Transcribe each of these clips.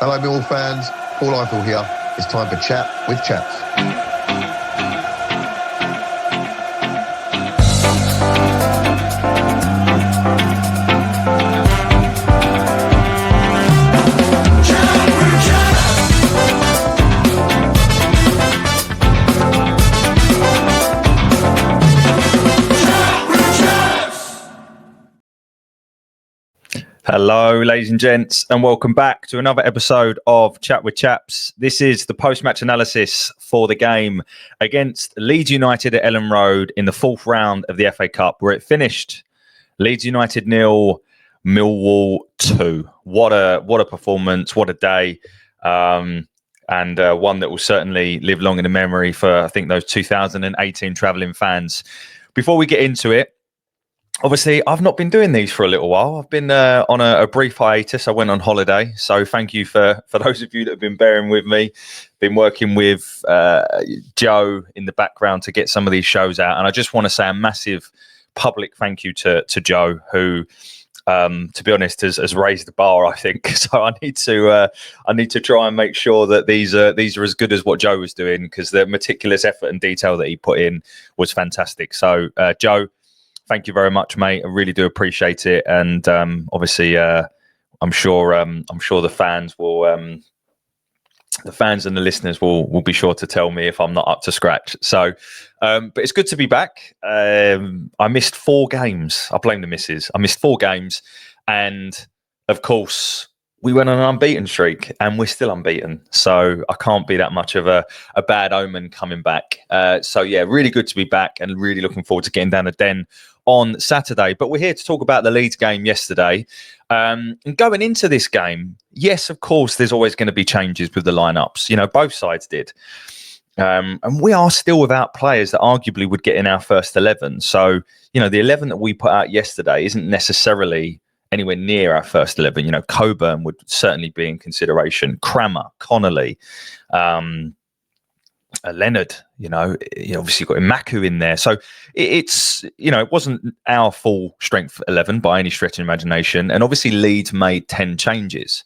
Hello, Millwall fans. Paul Eiffel here. It's time for Chat with Chaps. Hello, ladies and gents, and welcome back to another episode of Chat with Chaps. This is the post-match analysis for the game against Leeds United at Elland Road in the fourth round of the FA Cup, where it finished Leeds United 0, Millwall 2. What a performance! What a day! And one that will certainly live long in the memory for, I think, those 2018 travelling fans. Before we get into it, obviously, I've not been doing these for a little while. I've been on a brief hiatus. I went on holiday. So thank you for those of you that have been bearing with me. Been working with Joe in the background to get some of these shows out. And I just want to say a massive public thank you to Joe, who, to be honest, has raised the bar, I think. So I need to try and make sure that these are as good as what Joe was doing, because the meticulous effort and detail that he put in was fantastic. So Joe, thank you very much, mate. I really do appreciate it, and obviously, I'm sure the fans will, the fans and the listeners will be sure to tell me if I'm not up to scratch. So, but it's good to be back. I missed 4 games. I blame the missus. I missed 4 games, and of course, we went on an unbeaten streak, and we're still unbeaten. So I can't be that much of a bad omen coming back. So yeah, really good to be back, and really looking forward to getting down the Den on Saturday. But we're here to talk about the Leeds game yesterday. And going into this game, yes, of course, there's always going to be changes with the lineups. You know, both sides did. And we are still without players that arguably would get in our first 11. So, you know, the 11 that we put out yesterday isn't necessarily anywhere near our first 11. You know, Coburn would certainly be in consideration. Crammer, Connolly, Leonard, you obviously got Imaku in there. So it's, it wasn't our full strength 11 by any stretch of imagination. And obviously Leeds made 10 changes.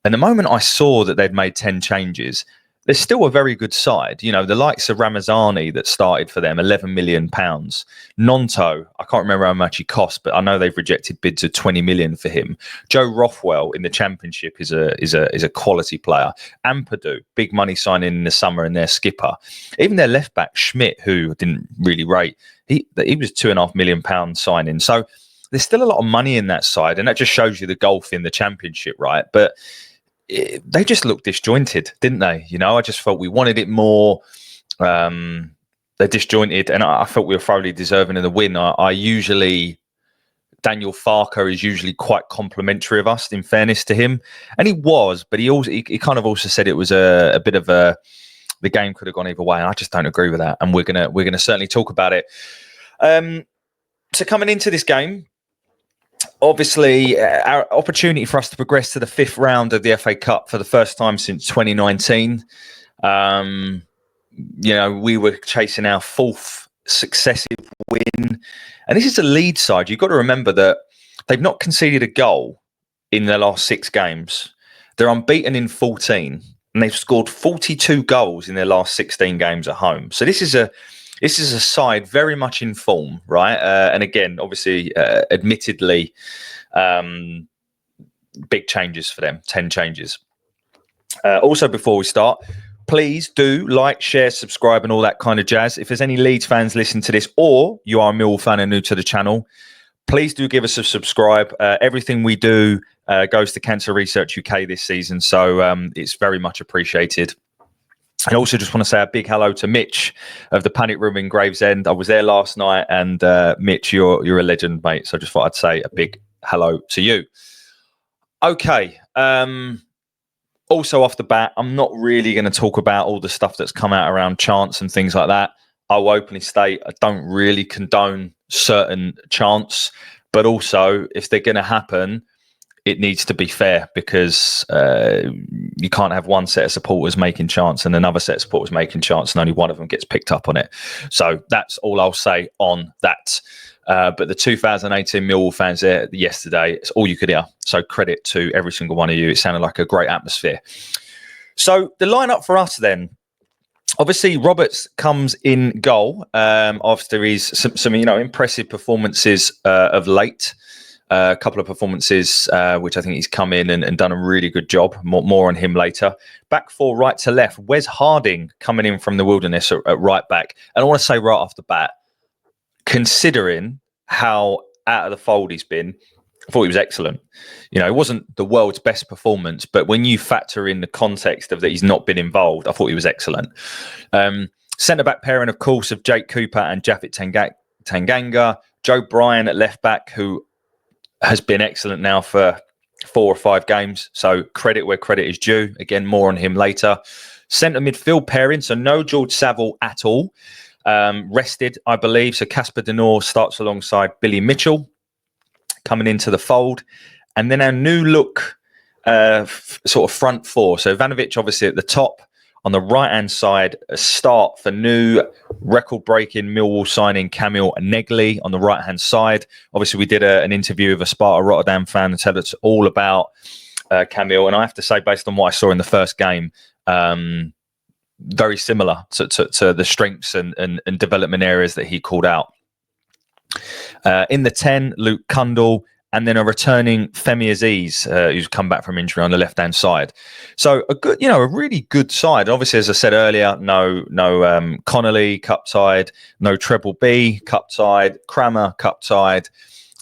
And the moment I saw that they'd made 10 changes, there's still a very good side. You know, the likes of Ramazani that started for them, £11 million. Nonto, I can't remember how much he cost, but I know they've rejected bids of 20 million for him. Joe Rothwell in the Championship is a quality player. Ampadu, big money signing in the summer, and their skipper. Even their left back Schmidt, who didn't really rate, he was £2.5 million signing. So there's still a lot of money in that side, and that just shows you the gulf in the Championship, right? But they just looked disjointed, didn't they? You know, I just felt we wanted it more. They're disjointed, and I felt we were thoroughly deserving of the win. Daniel Farker is usually quite complimentary of us, in fairness to him, and he was, but he kind of also said it was a bit of the game could have gone either way, and I just don't agree with that. And we're gonna certainly talk about it. So coming into this game, obviously, our opportunity for us to progress to the 5th round of the FA Cup for the first time since 2019. We were chasing our 4th successive win. And this is a Leeds side. You've got to remember that they've not conceded a goal in their last 6 games. They're unbeaten in 14, and they've scored 42 goals in their last 16 games at home. So this is a side very much in form, right? And again, obviously, admittedly, big changes for them, 10 changes. Also, before we start, please do like, share, subscribe, and all that kind of jazz. If there's any Leeds fans listening to this, or you are a Millwall fan and new to the channel, please do give us a subscribe. Everything we do goes to Cancer Research UK this season, so it's very much appreciated. I also just want to say a big hello to Mitch of the Panic Room in Gravesend. I was there last night, and Mitch, you're a legend, mate. So I just thought I'd say a big hello to you. Okay. Also, off the bat, I'm not really going to talk about all the stuff that's come out around chants and things like that. I'll openly state I don't really condone certain chants, but also if they're going to happen, it needs to be fair, because you can't have one set of supporters making chants and another set of supporters making chants, and only one of them gets picked up on it. So that's all I'll say on that. But the 2018 Millwall fans there yesterday, it's all you could hear. So credit to every single one of you. It sounded like a great atmosphere. So the lineup for us then. Obviously, Roberts comes in goal after his some impressive performances of late. A couple of performances which I think he's come in and done a really good job. More on him later. Back four, right to left. Wes Harding coming in from the Wilderness at right back. And I want to say right off the bat, considering how out of the fold he's been, I thought he was excellent. It wasn't the world's best performance, but when you factor in the context of that he's not been involved, I thought he was excellent. Centre-back pairing, of course, of Jake Cooper and Japhet Tanganga. Joe Bryan at left-back, who has been excellent now for 4 or 5 games. So credit where credit is due. Again, more on him later. Centre midfield pairing, so no George Saville at all. Rested, I believe. So Casper De Norre starts alongside Billy Mitchell coming into the fold. And then our new look sort of front four. So Ivanovic obviously at the top. On the right-hand side, a start for new record-breaking Millwall signing Kamil Negli on the right-hand side. Obviously, we did an interview with a Sparta Rotterdam fan and tell us all about Kamil. And I have to say, based on what I saw in the first game, very similar to the strengths and development areas that he called out. In the 10, Luke Cundall, and then a returning Femi Aziz, who's come back from injury on the left-hand side. So a good, a really good side. Obviously, as I said earlier, no Connolly cup side, no Treble B cup side, Crammer cup side,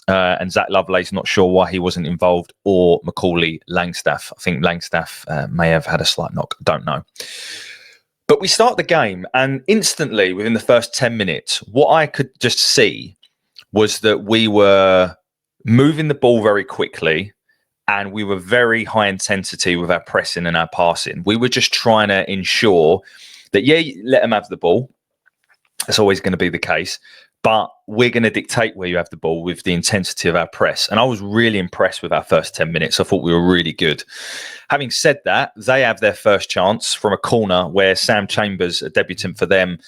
and Zach Lovelace. Not sure why he wasn't involved, or Macaulay Langstaff. I think Langstaff may have had a slight knock. Don't know. But we start the game, and instantly within the first 10 minutes, what I could just see was that we were moving the ball very quickly, and we were very high intensity with our pressing and our passing. We were just trying to ensure that, let them have the ball. That's always going to be the case. But we're going to dictate where you have the ball with the intensity of our press. And I was really impressed with our first 10 minutes. I thought we were really good. Having said that, they have their first chance from a corner where Sam Chambers, a debutant for them,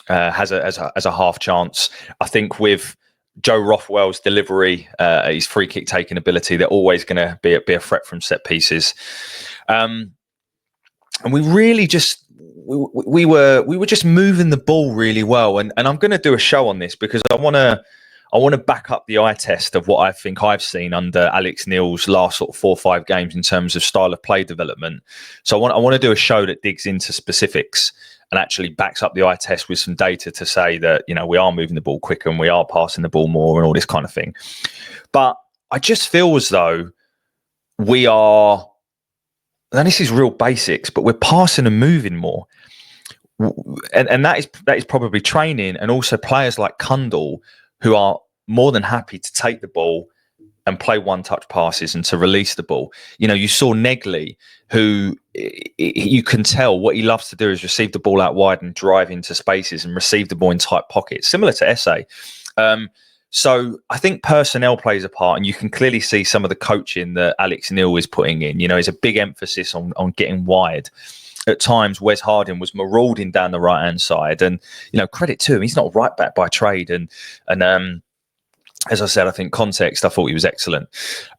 has a half chance. I think with Joe Rothwell's delivery, his free kick taking ability, they're always going to be a threat from set pieces. And we really just we were just moving the ball really well. And I'm going to do a show on this because I want to back up the eye test of what I think I've seen under Alex Neil's last sort of 4 or 5 games in terms of style of play development. So I want to do a show that digs into specifics and actually backs up the eye test with some data to say that, we are moving the ball quicker and we are passing the ball more and all this kind of thing. But I just feel as though we are, and this is real basics, but we're passing and moving more. And that is probably training, and also players like Cundall who are more than happy to take the ball and play one-touch passes and to release the ball. You saw Negli, who you can tell what he loves to do is receive the ball out wide and drive into spaces and receive the ball in tight pockets, similar to Esse. So I think personnel plays a part, and you can clearly see some of the coaching that Alex Neil is putting in. There's a big emphasis on getting wide. At times, Wes Harding was marauding down the right-hand side, and credit to him, he's not a right back by trade, and as I said, I think context, I thought he was excellent.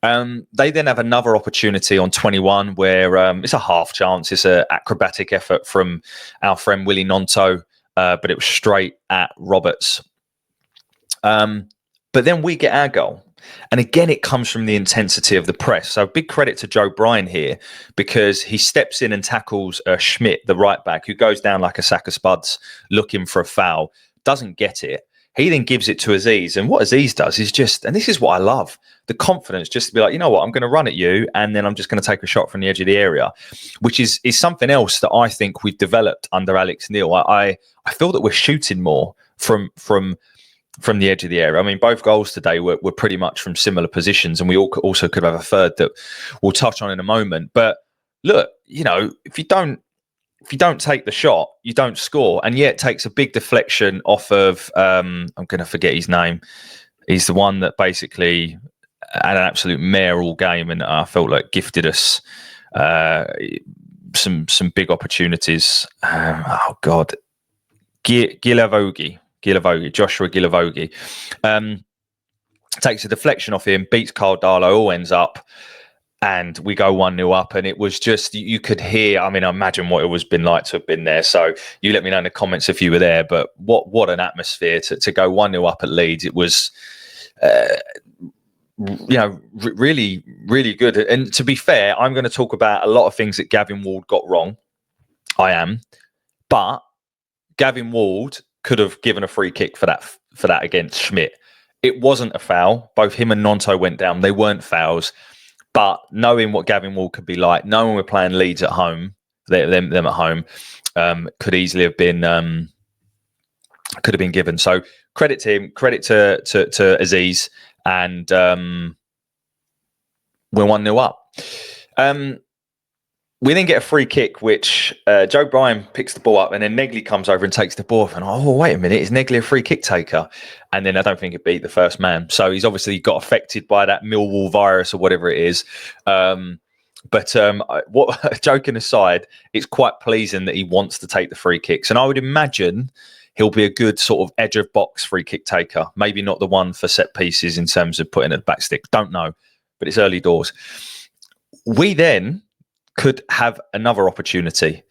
They then have another opportunity on 21 where it's a half chance. It's an acrobatic effort from our friend Willie Nonto, but it was straight at Roberts. But then we get our goal. And again, it comes from the intensity of the press. So big credit to Joe Bryan here, because he steps in and tackles Schmidt, the right back, who goes down like a sack of spuds looking for a foul, doesn't get it. He then gives it to Aziz. And what Aziz does is just, and this is what I love, the confidence just to be like, you know what, I'm going to run at you, and then I'm just going to take a shot from the edge of the area, which is something else that I think we've developed under Alex Neil. I feel that we're shooting more from the edge of the area. I mean, both goals today were pretty much from similar positions, and we also could have a third that we'll touch on in a moment. But look, if you don't take the shot, you don't score. And yet it takes a big deflection off of, I'm going to forget his name. He's the one that basically had an absolute mare all game, and I felt like gifted us some big opportunities. Oh God, Gilavogi. Joshua Gilavogi. Takes a deflection off him, beats Carl Darlow, all ends up, and we go 1-0 up. And it was just, you could hear, I imagine what it was been like to have been there. So you let me know in the comments if you were there, but what an atmosphere to go 1-0 up at Leeds. It was, really, really good. And to be fair, I'm going to talk about a lot of things that Gavin Ward got wrong. I am. But Gavin Ward could have given a free kick for that against Schmidt. It wasn't a foul. Both him and Nonto went down. They weren't fouls. But knowing what Gavin Ward could be like, knowing we're playing Leeds at home, them at home, could easily have been given. So credit to him, credit to Aziz, and we're 1-0 up. We then get a free kick, which Joe Bryan picks the ball up, and then Negley comes over and takes the ball off. And wait a minute, is Negley a free kick taker? And then I don't think it beat the first man. So he's obviously got affected by that Millwall virus or whatever it is. What joking aside, it's quite pleasing that he wants to take the free kicks. And I would imagine he'll be a good sort of edge of box free kick taker. Maybe not the one for set pieces in terms of putting it back stick. Don't know, but it's early doors. We then could have another opportunity.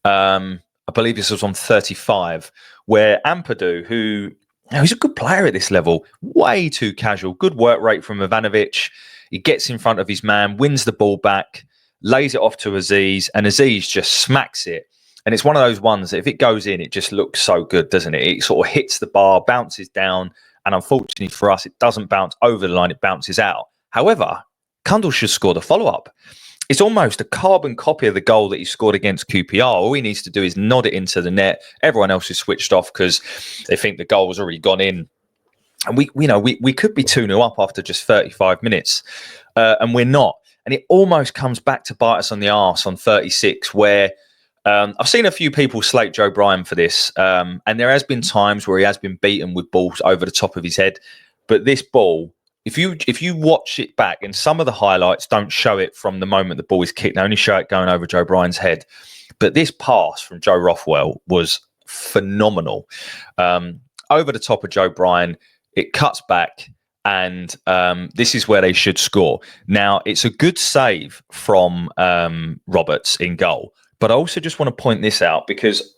I believe this was on 35, where Ampadu, who he's a good player at this level, way too casual, good work rate from Ivanovic. He gets in front of his man, wins the ball back, lays it off to Aziz, and Aziz just smacks it. And it's one of those ones that if it goes in, it just looks so good, doesn't it? It sort of hits the bar, bounces down, and unfortunately for us, it doesn't bounce over the line, it bounces out. However, Kundal should score the follow-up. It's almost a carbon copy of the goal that he scored against QPR. All he needs to do is nod it into the net. Everyone else is switched off because they think the goal has already gone in. And we could be 2-0 up after just 35 minutes, and we're not. And it almost comes back to bite us on the arse on 36, where I've seen a few people slate Joe Bryan for this, and there has been times where he has been beaten with balls over the top of his head. But this ball, if you watch it back, and some of the highlights don't show it from the moment the ball is kicked, they only show it going over Joe Bryan's head. But this pass from Joe Rothwell was phenomenal. Over the top of Joe Bryan, it cuts back, and this is where they should score. Now, it's a good save from Roberts in goal, but I also just want to point this out because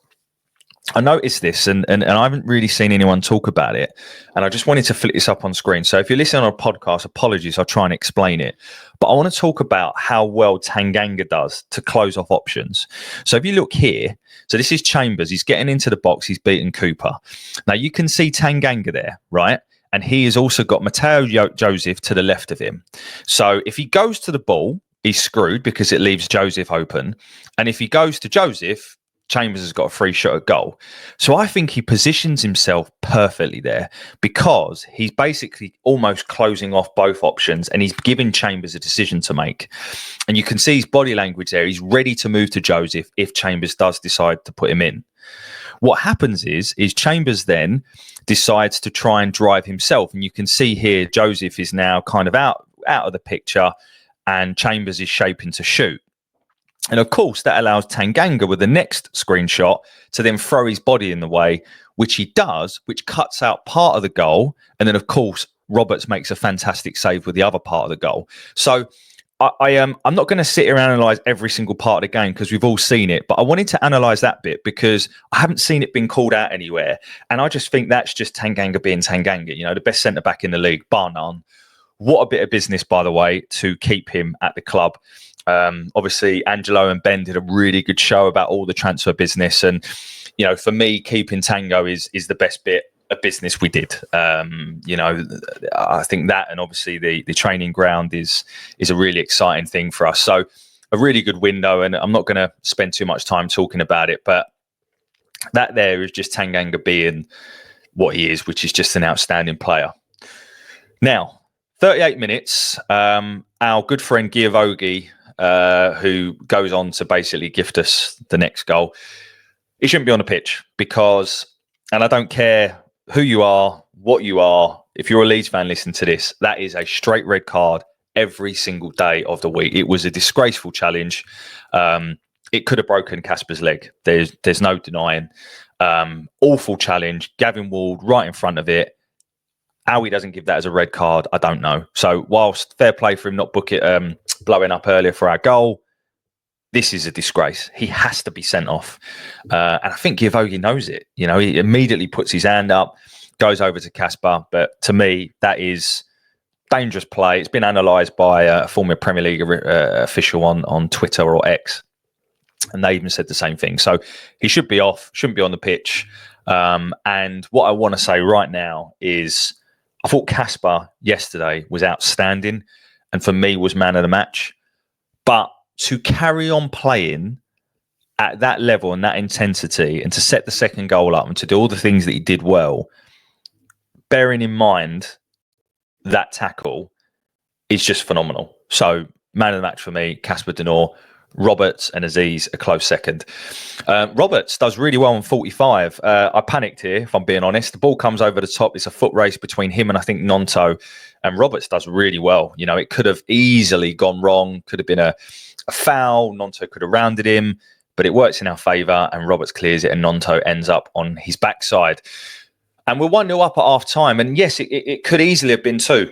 I noticed this and I haven't really seen anyone talk about it. And I just wanted to flick this up on screen. So if you're listening on a podcast, apologies, I'll try and explain it. But I want to talk about how well Tanganga does to close off options. So if you look here, so this is Chambers. He's getting into the box. He's beaten Cooper. Now you can see Tanganga there, right? And he has also got Mateo Joseph to the left of him. So if he goes to the ball, he's screwed because it leaves Joseph open. And if he goes to Joseph, Chambers has got a free shot at goal. So I think he positions himself perfectly there because he's basically almost closing off both options and he's giving Chambers a decision to make. And you can see his body language there. He's ready to move to Joseph if Chambers does decide to put him in. What happens is Chambers then decides to try and drive himself. And you can see here, Joseph is now kind of out of the picture and Chambers is shaping to shoot. And of course, that allows Tanganga with the next screenshot to then throw his body in the way, which he does, which cuts out part of the goal. And then, of course, Roberts makes a fantastic save with the other part of the goal. So I'm not going to sit here and analyse every single part of the game because we've all seen it. But I wanted to analyse that bit because I haven't seen it being called out anywhere. And I just think that's just Tanganga being Tanganga, the best centre-back in the league, bar none. What a bit of business, by the way, to keep him at the club. Obviously, Angelo and Ben did a really good show about all the transfer business. And, for me, keeping Tango is the best bit of business we did. I think that and obviously the training ground is a really exciting thing for us. So a really good window. And I'm not going to spend too much time talking about it. But that there is just Tanganga being what he is, which is just an outstanding player. Now, 38 minutes, our good friend Giavogi, who goes on to basically gift us the next goal. He shouldn't be on the pitch because, and I don't care who you are, what you are, if you're a Leeds fan, listen to this, that is a straight red card every single day of the week. It was a disgraceful challenge. It could have broken Casper's leg. There's no denying. Awful challenge. Gavin Ward right in front of it. How he doesn't give that as a red card, I don't know. So whilst fair play for him not blowing up earlier for our goal, this is a disgrace. He has to be sent off. And I think Giavogi knows it. You know, he immediately puts his hand up, goes over to Kasper. But to me, that is dangerous play. It's been analysed by a former Premier League official on Twitter or X. And they even said the same thing. So he should be off, shouldn't be on the pitch. And what I want to say right now is I thought Kasper yesterday was outstanding and for me was man of the match. But to carry on playing at that level and that intensity and to set the second goal up and to do all the things that he did well, bearing in mind that tackle is just phenomenal. So man of the match for me, Kasper Denor. Roberts and Aziz a close second. Roberts does really well on 45. I panicked here, if I'm being honest. The ball comes over the top. It's a foot race between him and I think Nonto. And Roberts does really well. You know, it could have easily gone wrong. Could have been a foul. Nonto could have rounded him, but it works in our favour. And Roberts clears it, and Nonto ends up on his backside. And we're 1-0 up at half time. And yes, it could easily have been 2.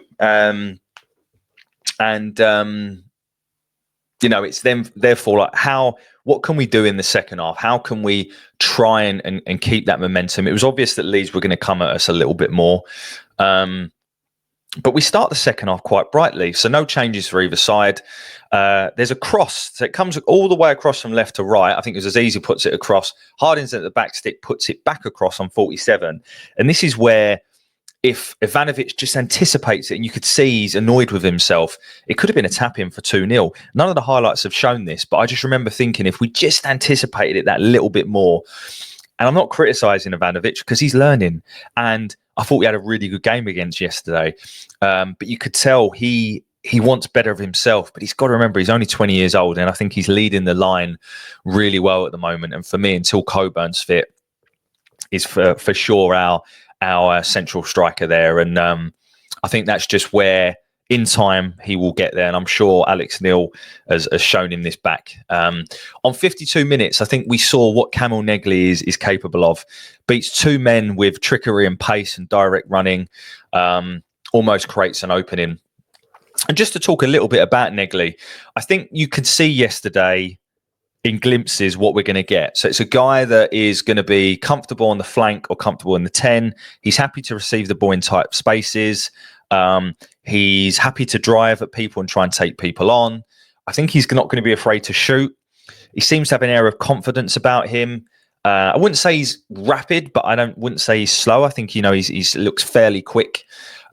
You know, it's them. Therefore, like, what can we do in the second half? How can we try and keep that momentum? It was obvious that Leeds were going to come at us a little bit more. But we start the second half quite brightly. So no changes for either side. There's a cross. So it comes all the way across from left to right. I think it was Aziz who puts it across. Harding's at the back stick, puts it back across on 47. And this is where, if Ivanovic just anticipates it, and you could see he's annoyed with himself, it could have been a tap-in for 2-0. None of the highlights have shown this, but I just remember thinking if we just anticipated it that little bit more, and I'm not criticising Ivanovic because he's learning, and I thought he had a really good game against yesterday, but you could tell he wants better of himself, but he's got to remember he's only 20 years old, and I think he's leading the line really well at the moment. And for me, until Coburn's fit, is for sure our central striker there. And I think that's just where in time he will get there. And I'm sure Alex Neil has shown him this back. On 52 minutes, I think we saw what Kamil Negli is capable of. Beats 2 men with trickery and pace and direct running, almost creates an opening. And just to talk a little bit about Negli, I think you could see yesterday in glimpses what we're going to get. So it's a guy that is going to be comfortable on the flank or comfortable in the 10. He's happy to receive the ball in tight spaces. He's happy to drive at people and try and take people on. I think he's not going to be afraid to shoot. He seems to have an air of confidence about him. I wouldn't say he's rapid, but I wouldn't say he's slow. I think, you know, he looks fairly quick.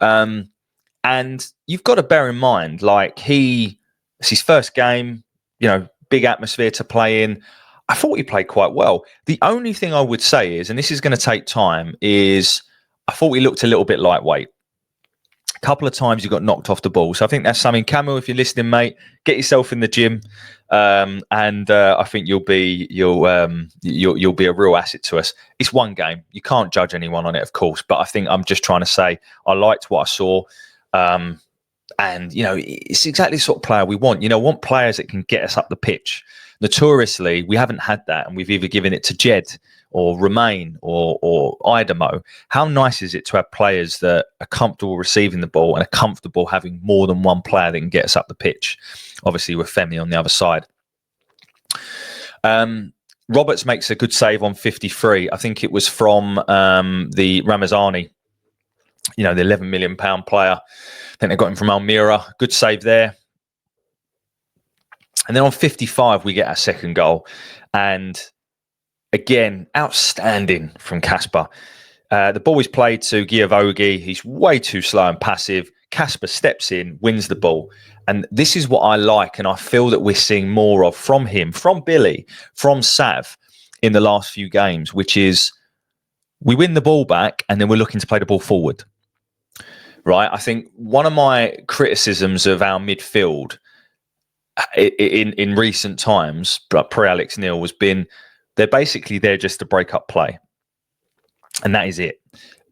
And you've got to bear in mind, like, it's his first game, you know, big atmosphere to play in. I thought he played quite well. The only thing I would say is, and this is going to take time, is I thought he looked a little bit lightweight. A couple of times he got knocked off the ball. So I think that's something, Kamil, if you're listening, mate, get yourself in the gym. And I think you'll be a real asset to us. It's one game. You can't judge anyone on it, of course. But I think I'm just trying to say I liked what I saw. And, you know, it's exactly the sort of player we want. You know, want players that can get us up the pitch. Notoriously, we haven't had that. And we've either given it to Jed or Romain or Idemo. How nice is it to have players that are comfortable receiving the ball and are comfortable having more than one player that can get us up the pitch? Obviously, with Femi on the other side. Roberts makes a good save on 53. I think it was from the Ramazani, you know, the £11 million player. I think they got him from Almira. Good save there. And then on 55, we get our second goal. And again, outstanding from Kasper. The ball is played to Giavogi. He's way too slow and passive. Kasper steps in, wins the ball. And this is what I like. And I feel that we're seeing more of from him, from Billy, from Sav in the last few games, which is we win the ball back and then we're looking to play the ball forward. Right. I think one of my criticisms of our midfield in recent times, but pre-Alex Neil, has been they're basically there just to break up play. And that is it.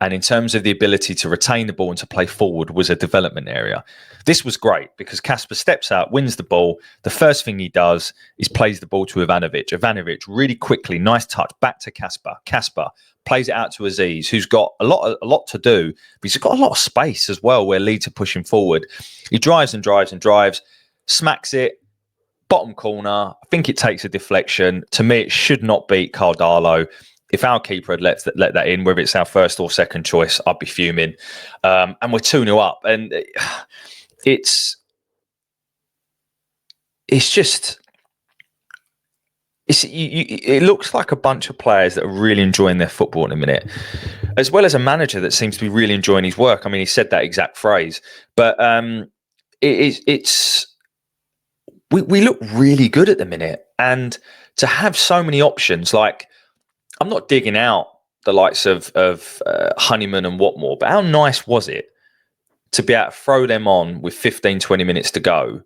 And in terms of the ability to retain the ball and to play forward was a development area. This was great because Kasper steps out, wins the ball. The first thing he does is plays the ball to Ivanovic. Ivanovic really quickly, nice touch, back to Kasper. Kasper plays it out to Aziz, who's got a lot to do, but he's got a lot of space as well where Leeds are pushing forward. He drives and drives and drives, smacks it, bottom corner. I think it takes a deflection. To me, it should not beat Cardalo. If our keeper had let that in, whether it's our first or second choice, I'd be fuming. And we're 2-0 up. And it looks like a bunch of players that are really enjoying their football in a minute, as well as a manager that seems to be really enjoying his work. I mean, he said that exact phrase. But we look really good at the minute. And to have so many options, like, I'm not digging out the likes of Honeyman and Watmore, but how nice was it to be able to throw them on with 15, 20 minutes to go,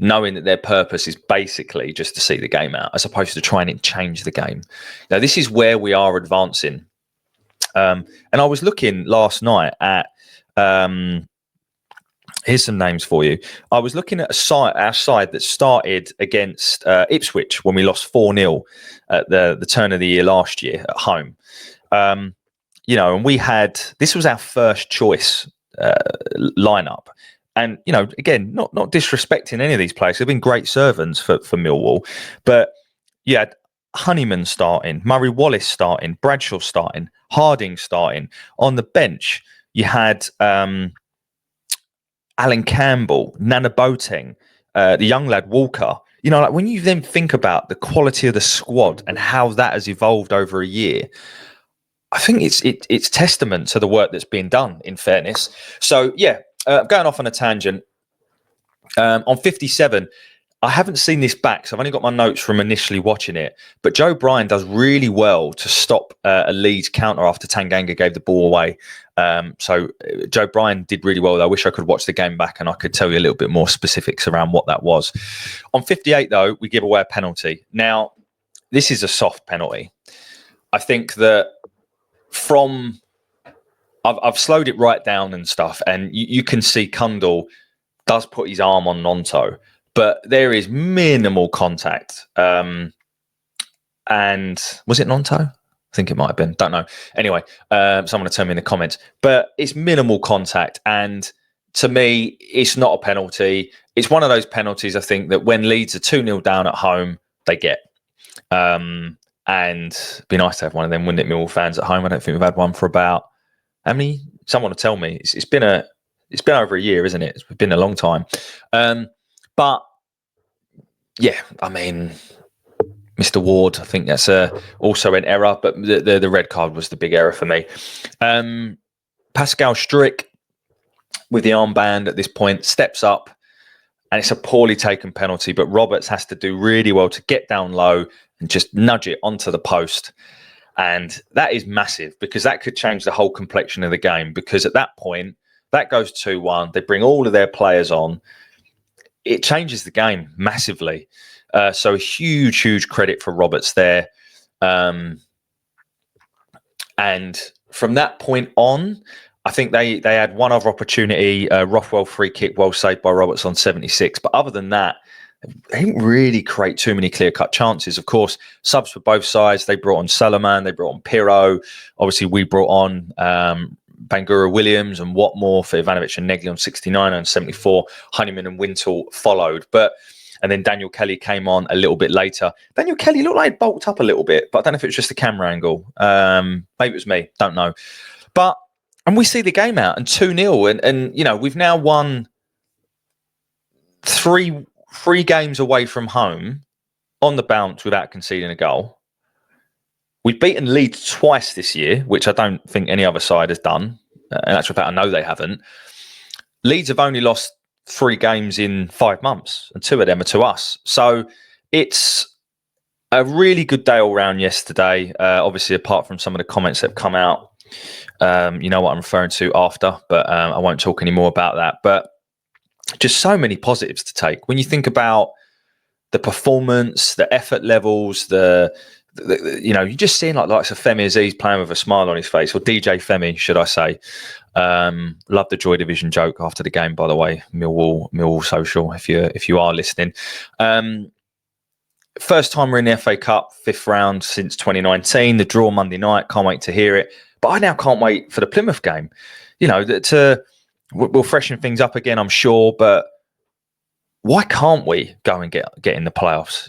knowing that their purpose is basically just to see the game out, as opposed to trying to change the game. Now, this is where we are advancing. And I was looking last night at... here's some names for you. I was looking at our side that started against Ipswich when we lost 4-0 at the turn of the year last year at home. And we had, this was our first choice lineup. And, again, not disrespecting any of these players. They've been great servants for Millwall. But you had Honeyman starting, Murray Wallace starting, Bradshaw starting, Harding starting. On the bench, you had... Alan Campbell, Nana Boateng, the young lad Walker. Like when you then think about the quality of the squad and how that has evolved over a year, I think it's testament to the work that's been done, in fairness. So, going off on a tangent, on 57, I haven't seen this back, so I've only got my notes from initially watching it. But Joe Bryan does really well to stop a Leeds counter after Tanganga gave the ball away. So Joe Bryan did really well. I wish I could watch the game back and I could tell you a little bit more specifics around what that was. On 58, though, we give away a penalty. Now, this is a soft penalty. I think that I've slowed it right down and stuff, and you can see Kundal does put his arm on Nonto. But there is minimal contact. And was it Nonto? I think it might have been. Don't know. Anyway, someone will tell me in the comments. But it's minimal contact. And to me, it's not a penalty. It's one of those penalties, I think, that when Leeds are 2-0 down at home, they get. And it'd be nice to have one of them, wouldn't it, Millwall fans at home? I don't think we've had one for about... How many? Someone will tell me. It's been over a year, isn't it? It's been a long time. But, yeah, I mean, Mr. Ward, I think that's also an error, but the red card was the big error for me. Pascal Struijk, with the armband at this point, steps up, and it's a poorly taken penalty, but Roberts has to do really well to get down low and just nudge it onto the post. And that is massive, because that could change the whole complexion of the game, because at that point, that goes 2-1. They bring all of their players on. It changes the game massively. So huge credit for Roberts there. And from that point on, I think they had one other opportunity, Rothwell free kick, well saved by Roberts on 76. But other than that, they didn't really create too many clear-cut chances. Of course, subs for both sides. They brought on Salaman, they brought on Pirro. Obviously, we brought on Bangura Williams and Watmore for Ivanovic and Negley on 69 and 74. Honeyman and Wintle followed. And then Daniel Kelly came on a little bit later. Daniel Kelly looked like he bulked up a little bit, but I don't know if it was just the camera angle. Maybe it was me. Don't know. And we see the game out and 2-0. And we've now won three games away from home on the bounce without conceding a goal. We've beaten Leeds twice this year, which I don't think any other side has done. And actually, I know they haven't. Leeds have only lost 3 games in 5 months, and 2 of them are to us. So it's a really good day all round yesterday. Obviously, apart from some of the comments that have come out, you know what I'm referring to after, but I won't talk any more about that. But just so many positives to take. When you think about the performance, the effort levels, the you're just seeing like likes of Femi Aziz playing with a smile on his face, or DJ Femi, should I say. Love the Joy Division joke after the game, by the way. Millwall social, if you are listening. First time we're in the FA Cup, 5th round since 2019. The draw Monday night, can't wait to hear it. But I now can't wait for the Plymouth game. We'll freshen things up again, I'm sure. But why can't we go and get in the playoffs?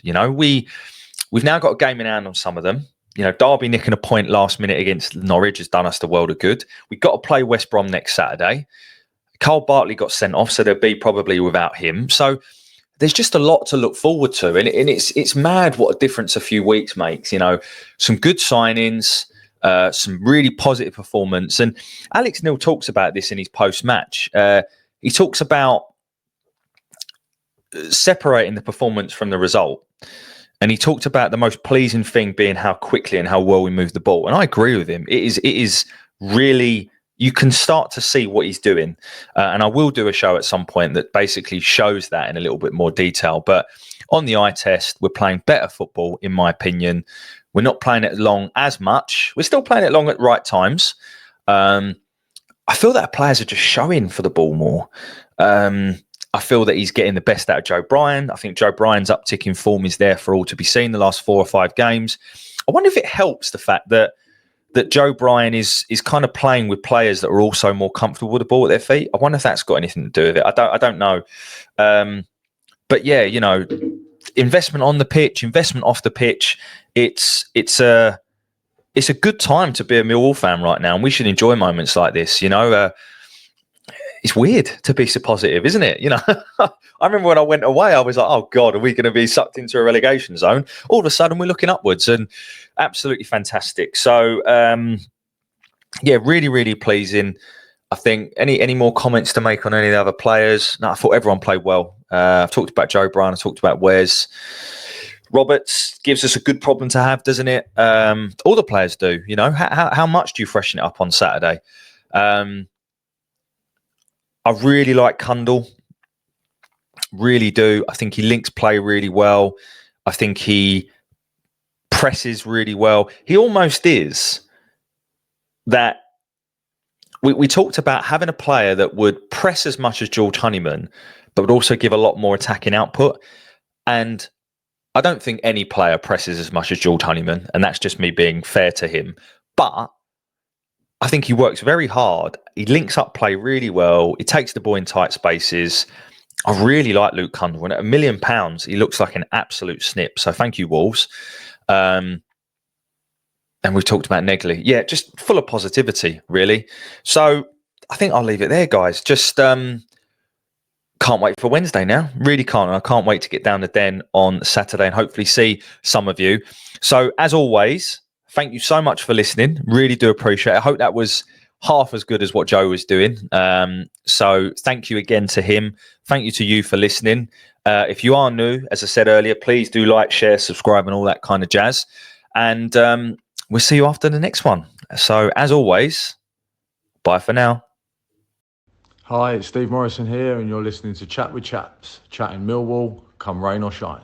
We've now got a game in hand on some of them. Derby nicking a point last minute against Norwich has done us the world of good. We've got to play West Brom next Saturday. Carl Bartley got sent off, so they'll be probably without him. So there's just a lot to look forward to. And it's mad what a difference a few weeks makes. Some good signings, some really positive performance. And Alex Neil talks about this in his post-match. He talks about separating the performance from the result. And he talked about the most pleasing thing being how quickly and how well we move the ball. And I agree with him. It is really, you can start to see what he's doing. And I will do a show at some point that basically shows that in a little bit more detail. But on the eye test, we're playing better football, in my opinion. We're not playing it long as much. We're still playing it long at the right times. I feel that players are just showing for the ball more. I feel that he's getting the best out of Joe Bryan. I think Joe Bryan's uptick in form is there for all to be seen the last 4 or 5 games. I wonder if it helps the fact that Joe Bryan is kind of playing with players that are also more comfortable with the ball at their feet. I wonder if that's got anything to do with it. I don't know. But yeah, investment on the pitch, investment off the pitch. It's a good time to be a Millwall fan right now, and we should enjoy moments like this. It's weird to be so positive, isn't it? I remember when I went away, I was like, oh God, are we going to be sucked into a relegation zone? All of a sudden we're looking upwards, and absolutely fantastic. So, really, really pleasing. I think any more comments to make on any of the other players? No, I thought everyone played well. I've talked about Joe Bryan. I talked about Wes. Roberts gives us a good problem to have, doesn't it? All the players do. How much do you freshen it up on Saturday? I really like Kundal. Really do. I think he links play really well. I think he presses really well. He almost is that. We talked about having a player that would press as much as George Honeyman, but would also give a lot more attacking output. And I don't think any player presses as much as George Honeyman, and that's just me being fair to him. But I think he works very hard. He links up play really well. He takes the ball in tight spaces. I really like Luke Kundal. And at £1 million, he looks like an absolute snip. So thank you, Wolves. And we've talked about Negley. Yeah, just full of positivity, really. So I think I'll leave it there, guys. Just can't wait for Wednesday now. Really can't. And I can't wait to get down the Den on Saturday and hopefully see some of you. So as always, thank you so much for listening. Really do appreciate it. I hope that was half as good as what Joe was doing. So thank you again to him. Thank you to you for listening. If you are new, as I said earlier, please do like, share, subscribe and all that kind of jazz. And we'll see you after the next one. So as always, bye for now. Hi, it's Steve Morrison here and you're listening to Chat with Chaps, chatting Millwall, come rain or shine.